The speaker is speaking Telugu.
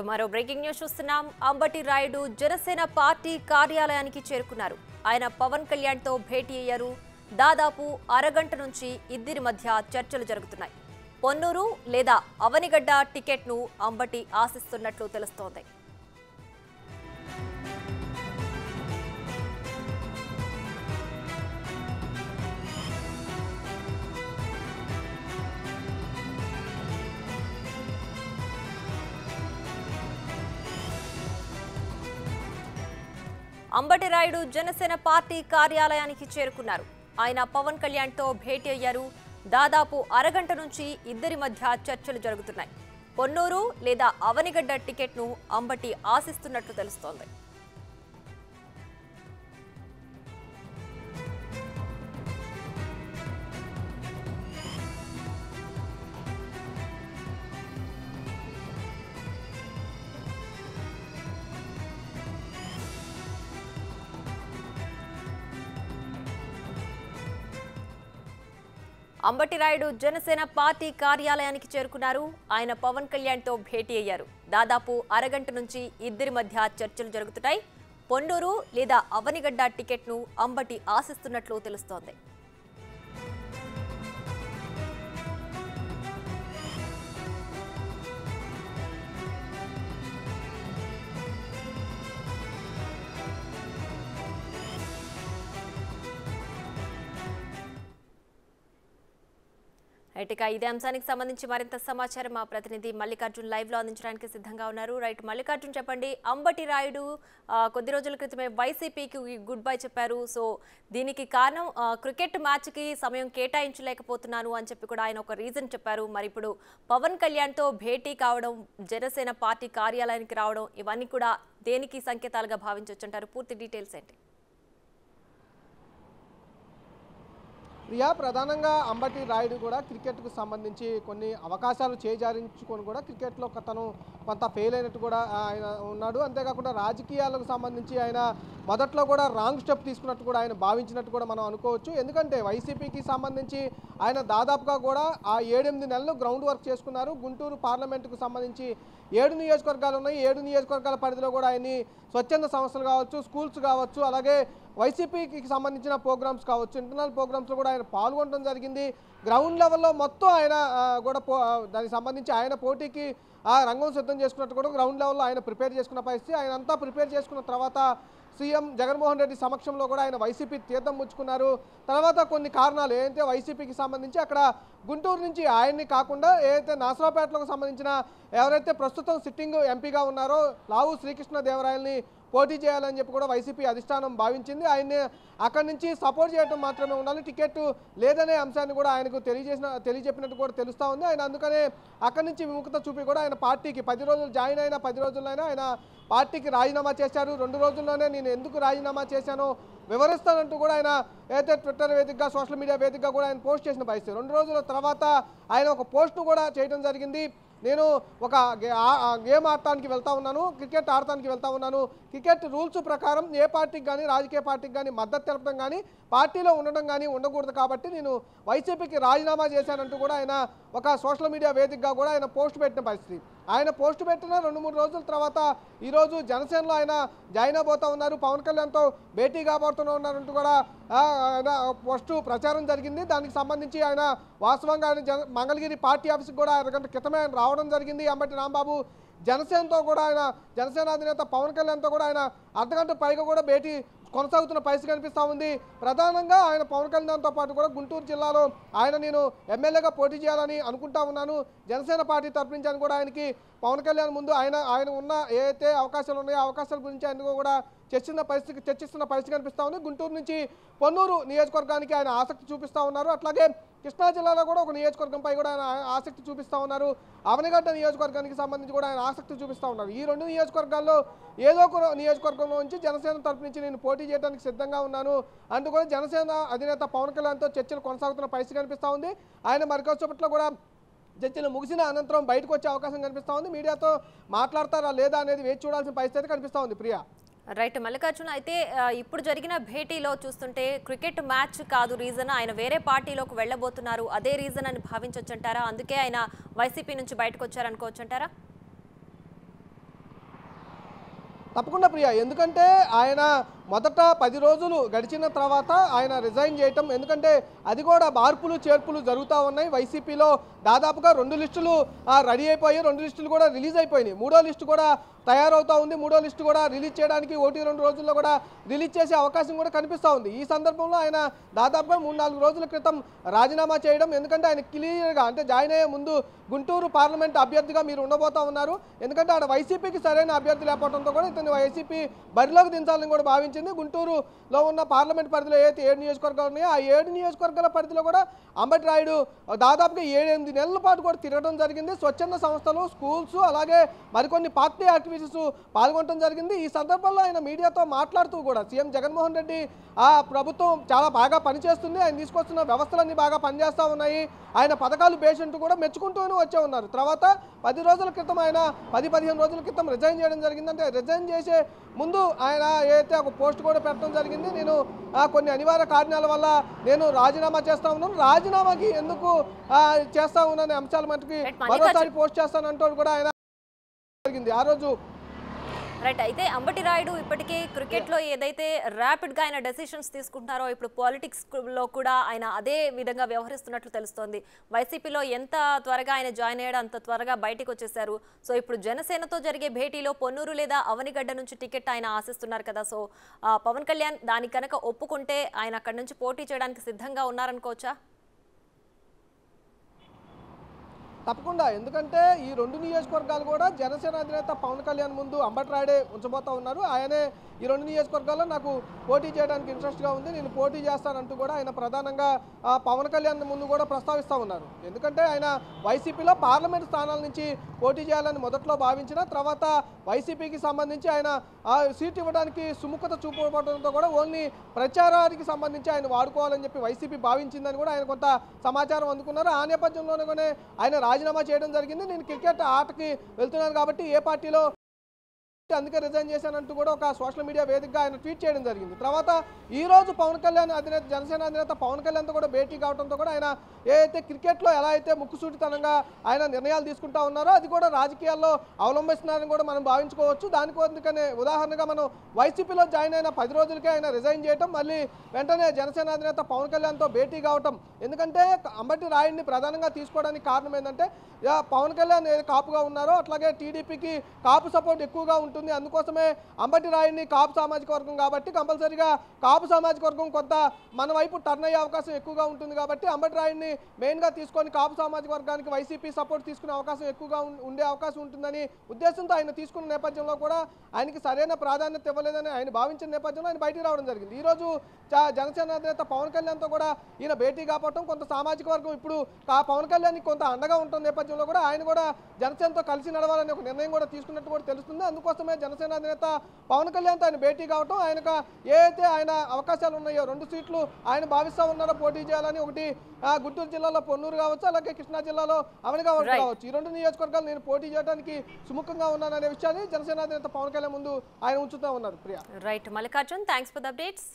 మరో బ్రేకింగ్ న్యూస్ చూస్తున్నాం. అంబటి రాయుడు జనసేన పార్టీ కార్యాలయానికి చేరుకున్నారు. ఆయన పవన్ కళ్యాణ్ తో భేటీ అయ్యారు. దాదాపు అరగంట నుంచి ఇద్దరి మధ్య చర్చలు జరుగుతున్నాయి. పొన్నూరు లేదా అవనిగడ్డ టికెట్ను అంబటి ఆశిస్తున్నట్లు తెలుస్తోంది. అంబటి రాయుడు జనసేన పార్టీ కార్యాలయానికి చేరుకున్నారు. ఆయన పవన్ కళ్యాణ్ తో భేటీ అయ్యారు. దాదాపు అరగంట నుంచి ఇద్దరి మధ్య చర్చలు జరుగుతున్నాయి. పొన్నూరు లేదా అవనిగడ్డ టికెట్ను అంబటి ఆశిస్తున్నట్లు తెలుస్తోంది. అంబటి రాయుడు జనసేన పార్టీ కార్యాలయానికి చేరుకున్నారు. ఆయన పవన్ కళ్యాణ్ తో భేటీ అయ్యారు. దాదాపు అరగంట నుంచి ఇద్దరి మధ్య చర్చలు జరుగుతున్నాయి. పొన్నూరు లేదా అవనిగడ్డ టికెట్ను అంబటి ఆశిస్తున్నట్లు తెలుస్తోంది. రైట్, ఇక ఇదే అంశానికి సంబంధించి మరింత సమాచారం మా ప్రతినిధి మల్లికార్జున్ లైవ్ లో అందించడానికి సిద్ధంగా ఉన్నారు. రైట్ మల్లికార్జున్, చెప్పండి. అంబటి రాయుడు కొద్ది రోజుల క్రితమే వైసీపీకి గుడ్ బై చెప్పారు. సో దీనికి కారణం క్రికెట్ మ్యాచ్ కి సమయం కేటాయించలేకపోతున్నాను అని చెప్పి కూడా ఆయన ఒక రీజన్ చెప్పారు. మరి ఇప్పుడు పవన్ కళ్యాణ్ తో భేటీ కావడం, జనసేన పార్టీ కార్యాలయానికి రావడం, ఇవన్నీ కూడా దేనికి సంకేతాలుగా భావించవచ్చు అంటారు? పూర్తి డీటెయిల్స్ ఏంటి? ప్రియా, ప్రధానంగా అంబటి రాయుడు కూడా క్రికెట్కు సంబంధించి కొన్ని అవకాశాలు చేజారించుకొని కూడా క్రికెట్లో తను కొంత ఫెయిల్ అయినట్టు కూడా ఆయన ఉన్నాడు. అంతేకాకుండా రాజకీయాలకు సంబంధించి ఆయన మొదట్లో కూడా రాంగ్ స్టెప్ తీసుకున్నట్టు కూడా ఆయన భావించినట్టు కూడా మనం అనుకోవచ్చు. ఎందుకంటే వైసీపీకి సంబంధించి ఆయన దాదాపుగా కూడా ఆ 7-8 నెలలు గ్రౌండ్ వర్క్ చేసుకున్నారు. గుంటూరు పార్లమెంటుకు సంబంధించి 7 నియోజకవర్గాలు ఉన్నాయి. 7 నియోజకవర్గాల పరిధిలో కూడా ఆయన్ని స్వచ్ఛంద సంస్థలు కావచ్చు, స్కూల్స్ కావచ్చు, అలాగే వైసీపీకి సంబంధించిన ప్రోగ్రామ్స్ కావచ్చు, ఇంటర్నల్ ప్రోగ్రామ్స్లో కూడా ఆయన పాల్గొనడం జరిగింది. గ్రౌండ్ లెవెల్లో మొత్తం ఆయన కూడా దానికి సంబంధించి ఆయన పోటీకి ఆ రంగం సిద్ధం చేసుకున్నట్టు కూడా గ్రౌండ్ లెవెల్లో ఆయన ప్రిపేర్ చేసుకున్న పరిస్థితి. ఆయన అంతా ప్రిపేర్ చేసుకున్న తర్వాత సీఎం జగన్మోహన్ రెడ్డి సమక్షంలో కూడా ఆయన వైసీపీ తీర్థం ముచ్చుకున్నారు. తర్వాత కొన్ని కారణాలు ఏదైతే వైసీపీకి సంబంధించి అక్కడ గుంటూరు నుంచి ఆయన్ని కాకుండా ఏదైతే నాసరావుపేటలకు సంబంధించిన ఎవరైతే ప్రస్తుతం సిట్టింగ్ ఎంపీగా ఉన్నారో లావు శ్రీకృష్ణదేవరాయల్ని పోటీ చేయాలని చెప్పి కూడా వైసీపీ అధిష్టానం భావించింది. ఆయన్ని అక్కడి నుంచి సపోర్ట్ చేయడం మాత్రమే ఉండాలి, టికెట్ లేదనే అంశాన్ని కూడా ఆయనకు తెలియజెప్పినట్టు కూడా తెలుస్తూ ఉంది. ఆయన అందుకనే అక్కడి నుంచి విముఖత చూపి కూడా ఆయన పార్టీకి 10 రోజులు జాయిన్ అయిన 10 రోజుల్లోనే ఆయన పార్టీకి రాజీనామా చేశారు. 2 రోజుల్లోనే నేను ఎందుకు రాజీనామా చేశానో వివరిస్తానంటూ కూడా ఆయన అయితే ట్విట్టర్ వేదికగా, సోషల్ మీడియా వేదికగా కూడా ఆయన పోస్ట్ చేసిన పరిస్థితి. 2 రోజుల తర్వాత ఆయన ఒక పోస్ట్ను కూడా చేయడం జరిగింది. నేను ఒక గేమ్ ఆడటానికి వెళ్తా ఉన్నాను, క్రికెట్ ఆడటానికి వెళ్తా ఉన్నాను. క్రికెట్ రూల్స్ ప్రకారం ఏ పార్టీకి కానీ, రాజకీయ పార్టీకి కానీ మద్దతు తెలపడం కానీ, పార్టీలో ఉండడం కానీ ఉండకూడదు. కాబట్టి నేను వైసీపీకి రాజీనామా చేశానంటూ కూడా ఆయన ఒక సోషల్ మీడియా వేదికగా కూడా ఆయన పోస్ట్ పెట్టిన పరిస్థితి. ఆయన పోస్ట్ పెట్టిన 2-3 రోజుల తర్వాత ఈరోజు జనసేనలో ఆయన జాయిన్ అవబోతూ ఉన్నారు. పవన్ కళ్యాణ్తో భేటీ కాబోతూ ఉన్నారంటూ కూడా ఆయన పోస్ట్ ప్రచారం జరిగింది. దానికి సంబంధించి ఆయన వాస్తవంగా ఆయన మంగళగిరి పార్టీ ఆఫీస్కి కూడా అరగంట క్రితమే ఆయన రావడం జరిగింది. అంబటి రాంబాబు జనసేనతో కూడా ఆయన, జనసేన అధినేత పవన్ కళ్యాణ్తో కూడా ఆయన అర్ధగంట పైగా కూడా భేటీ కొనసాగుతున్న పరిస్థితి కనిపిస్తూ ఉంది. ప్రధానంగా ఆయన పవన్ కళ్యాణ్తో పాటు కూడా గుంటూరు జిల్లాలో నేను ఎమ్మెల్యేగా పోటీ చేయాలని అనుకుంటా ఉన్నాను, జనసేన పార్టీ తరపు నుంచి అని కూడా ఆయనకి పవన్ కళ్యాణ్ ముందు ఆయన ఉన్న ఏదైతే అవకాశాలు ఉన్నాయో ఆ అవకాశాల గురించి ఆయన కూడా చర్చిస్తున్న పరిస్థితి కనిపిస్తూ ఉంది. గుంటూరు నుంచి పొన్నూరు నియోజకవర్గానికి ఆయన ఆసక్తి చూపిస్తూ ఉన్నారు. అట్లాగే కృష్ణా జిల్లాలో కూడా ఒక నియోజకవర్గంపై కూడా ఆయన ఆసక్తి చూపిస్తూ ఉన్నారు. అవనిగడ్డ నియోజకవర్గానికి సంబంధించి కూడా ఆయన ఆసక్తి చూపిస్తూ ఉన్నారు. ఈ 2 నియోజకవర్గాల్లో ఏదో ఒక నియోజకవర్గంలో నుంచి జనసేన తరపు నుంచి నేను పోటీ చేయడానికి సిద్ధంగా ఉన్నాను అంటూ కూడా జనసేన అధినేత పవన్ కళ్యాణ్తో చర్చలు కొనసాగుతున్న పరిస్థితి కనిపిస్తూ ఉంది. ఆయన మరికొద్దిసేపట్లో కూడా చర్చలు ముగిసిన అనంతరం బయటకు వచ్చే అవకాశం కనిపిస్తూ ఉంది. మీడియాతో మాట్లాడతారా లేదా అనేది వేచి చూడాల్సిన పరిస్థితి కనిపిస్తూ ఉంది. ప్రియా, రైట్ మల్లికార్జున, అయితే ఇప్పుడు జరిగిన భేటీలో చూస్తుంటే క్రికెట్ మ్యాచ్ కాదు రీజన్, ఆయన వేరే పార్టీలోకి వెళ్ళబోతున్నారు, అదే రీజన్ అని భావించొచ్చంటారా? అందుకే ఆయన వైసీపీ నుంచి బయటకు వచ్చారనుకోవచ్చంటారా? తప్పకుండా ప్రియ, ఎందుకంటే ఆయన మొదట 10 రోజులు గడిచిన తర్వాత ఆయన రిజైన్ చేయటం, ఎందుకంటే అది కూడా మార్పులు చేర్పులు జరుగుతూ ఉన్నాయి. వైసీపీలో దాదాపుగా 2 లిస్టులు రెడీ అయిపోయి 2 లిస్టులు కూడా రిలీజ్ అయిపోయినాయి. 3వ లిస్టు కూడా తయారవుతూ ఉంది. 3వ లిస్టు కూడా రిలీజ్ చేయడానికి 1-2 రోజుల్లో కూడా రిలీజ్ చేసే అవకాశం కూడా కనిపిస్తూ ఉంది. ఈ సందర్భంలో ఆయన దాదాపుగా 3-4 రోజుల క్రితం రాజీనామా చేయడం, ఎందుకంటే ఆయన క్లియర్గా అంటే జాయిన్ అయ్యే ముందు గుంటూరు పార్లమెంట్ అభ్యర్థిగా మీరు ఉండబోతా ఉన్నారు, ఎందుకంటే ఆడ వైసీపీకి సరైన అభ్యర్థి లేకపోవడంతో కూడా ఇతను వైసీపీ బరిలోకి దించాలని కూడా భావించింది. గుంటూరులో ఉన్న పార్లమెంట్ పరిధిలో ఏదైతే 7 నియోజకవర్గాలు ఉన్నాయో ఆ 7 నియోజకవర్గాల పరిధిలో కూడా అంబటి రాయుడు దాదాపుగా 7-8 నెలల పాటు కూడా తిరగడం జరిగింది. స్వచ్ఛంద సంస్థలు, స్కూల్స్, అలాగే మరికొన్ని పార్టీ యాక్టివిటీస్ పాల్గొనడం జరిగింది. ఈ సందర్భంలో ఆయన మీడియాతో మాట్లాడుతూ కూడా సీఎం జగన్మోహన్ రెడ్డి ప్రభుత్వం చాలా బాగా పనిచేస్తుంది, ఆయన తీసుకొస్తున్న వ్యవస్థలన్నీ బాగా పనిచేస్తూ ఉన్నాయి, ఆయన పథకాలు పేషెంట్ కూడా మెచ్చుకుంటూనే వచ్చే ఉన్నారు. తర్వాత 10 రోజుల క్రితం ఆయన 10-15 రోజుల క్రితం రిజైన్ చేయడం జరిగింది. అంటే రిజైన్ చేసే ముందు ఆయన ఏదైతే ఒక పోస్ట్ కూడా పెట్టడం జరిగింది, నేను కొన్ని అనివార్య కారణాల వల్ల నేను రాజీనామా చేస్తా ఉన్నాను, రాజీనామాకి ఎందుకు చేస్తా ఉన్నాను అంశాల మటుకి మరోసారి పోస్ట్ చేస్తానంటూ కూడా ఆయన జరిగింది ఆ రోజు. రైట్, అయితే అంబటి రాయుడు ఇప్పటికే క్రికెట్లో ఏదైతే ర్యాపిడ్గా ఆయన డెసిషన్స్ తీసుకుంటున్నారో ఇప్పుడు పాలిటిక్స్లో కూడా ఆయన అదే విధంగా వ్యవహరిస్తున్నట్లు తెలుస్తోంది. వైసీపీలో ఎంత త్వరగా ఆయన జాయిన్ అయ్యాడో అంత త్వరగా బయటకు వచ్చేసారు. సో ఇప్పుడు జనసేనతో జరిగే భేటీలో పొన్నూరు లేదా అవనిగడ్డ నుంచి టికెట్ ఆయన ఆశిస్తున్నారు కదా. సో పవన్ కళ్యాణ్ దానికి కనుక ఒప్పుకుంటే ఆయన అక్కడి నుంచి పోటీ చేయడానికి సిద్ధంగా ఉన్నారనుకోవచ్చా? తప్పకుండా, ఎందుకంటే ఈ 2 నియోజకవర్గాలు కూడా జనసేన అధినేత పవన్ కళ్యాణ్ ముందు అంబటి రాయుడే ఉంచబోతా ఉన్నారు. ఆయనే ఈ 2 నియోజకవర్గాల్లో నాకు పోటీ చేయడానికి ఇంట్రెస్ట్గా ఉంది, నేను పోటీ చేస్తానంటూ కూడా ఆయన ప్రధానంగా పవన్ కళ్యాణ్ ముందు కూడా ప్రస్తావిస్తూ ఉన్నారు. ఎందుకంటే ఆయన వైసీపీలో పార్లమెంట్ స్థానాల నుంచి పోటీ చేయాలని మొదట్లో భావించిన తర్వాత వైసీపీకి సంబంధించి ఆయన సీట్ ఇవ్వడానికి సుముఖత చూపడంతో కూడా ఓన్లీ ప్రచారానికి సంబంధించి ఆయన వాడుకోవాలని చెప్పి వైసీపీ భావించిందని కూడా ఆయన కొంత సమాచారం అందుకున్నారు. ఆ నేపథ్యంలోనే ఆయన రాజీనామా చేయడం జరిగింది. నేను క్రికెట్ ఆటకి వెళ్తున్నాను కాబట్టి ఏ పార్టీలో అందుకే రిజైన్ చేశానంటూ కూడా ఒక సోషల్ మీడియా వేదికగా ఆయన ట్వీట్ చేయడం జరిగింది. తర్వాత ఈ రోజు పవన్ కళ్యాణ్ అధినేత జనసేన అధినేత పవన్ కళ్యాణ్తో కూడా భేటీ కావడంతో కూడా ఆయన ఏదైతే క్రికెట్లో ఎలా అయితే ముక్కుసూటితనంగా ఆయన నిర్ణయాలు తీసుకుంటా ఉన్నారో అది కూడా రాజకీయాల్లో అవలంబిస్తున్నారని కూడా మనం భావించుకోవచ్చు. దానికోసమే ఉదాహరణగా మనం వైసీపీలో జాయిన్ అయిన 10 రోజులకే ఆయన రిజైన్ చేయడం, మళ్ళీ వెంటనే జనసేన అధినేత పవన్ కళ్యాణ్తో భేటీ కావటం. ఎందుకంటే అంబటి రాయుడిని ప్రధానంగా తీసుకోవడానికి కారణం ఏంటంటే పవన్ కళ్యాణ్ కాపుగా ఉన్నారో అట్లాగే టీడీపీకి కాపు సపోర్ట్ ఎక్కువగా ఉంటుంది, అందుకోసమే అంబటి రాయుడిని కాపు సామాజిక వర్గం కాబట్టి కంపల్సరీగా కాపు సామాజిక వర్గం కొంత మన వైపు టర్న్ అయ్యే అవకాశం ఎక్కువగా ఉంటుంది కాబట్టి అంబటి రాయుడిని మెయిన్గా తీసుకొని కాపు సామాజిక వర్గానికి వైసీపీ సపోర్ట్ తీసుకునే అవకాశం ఎక్కువగా ఉండే అవకాశం ఉంటుందని ఉద్దేశంతో ఆయన తీసుకున్న నేపథ్యంలో కూడా ఆయనకి సరైన ప్రాధాన్యత ఇవ్వలేదని ఆయన భావించిన నేపథ్యంలో ఆయన బయటికి రావడం జరిగింది. ఈరోజు జనసేన అధినేత పవన్ కళ్యాణ్తో కూడా ఈయన భేటీ కావటం, కొంత సామాజిక వర్గం ఇప్పుడు పవన్ కళ్యాణ్కి కొంత అండగా ఉంటున్న నేపథ్యంలో కూడా ఆయన కూడా జనసేనతో కలిసి నడవాలని ఒక నిర్ణయం కూడా తీసుకున్నట్టు కూడా తెలుస్తుంది. అందుకోసమే జనసేన అధినేత పవన్ కళ్యాణ్తో ఆయన భేటీ కావటం, ఆయనకు ఏదైతే ఆయన అవకాశాలు ఉన్నాయో 2 సీట్లు ఆయన భావిస్తూ ఉన్నారో పోటీ చేయాలని, ఒకటి గుంటూరు జిల్లాలో పొన్నూరు కావచ్చు, అలాగే కృష్ణా జిల్లాలో అవనిగడ్డ కావచ్చు, ఈ 2 నియోజకవర్గాలు నేను పోటీ చేయడానికి సుముఖంగా ఉన్నాననే విషయాన్ని జనసేన అధినేత పవన్ కళ్యాణ్ ముందు ఆయన ఉంచుతూ ఉన్నారు. Priya. Right Mallikarjun, thanks for the updates.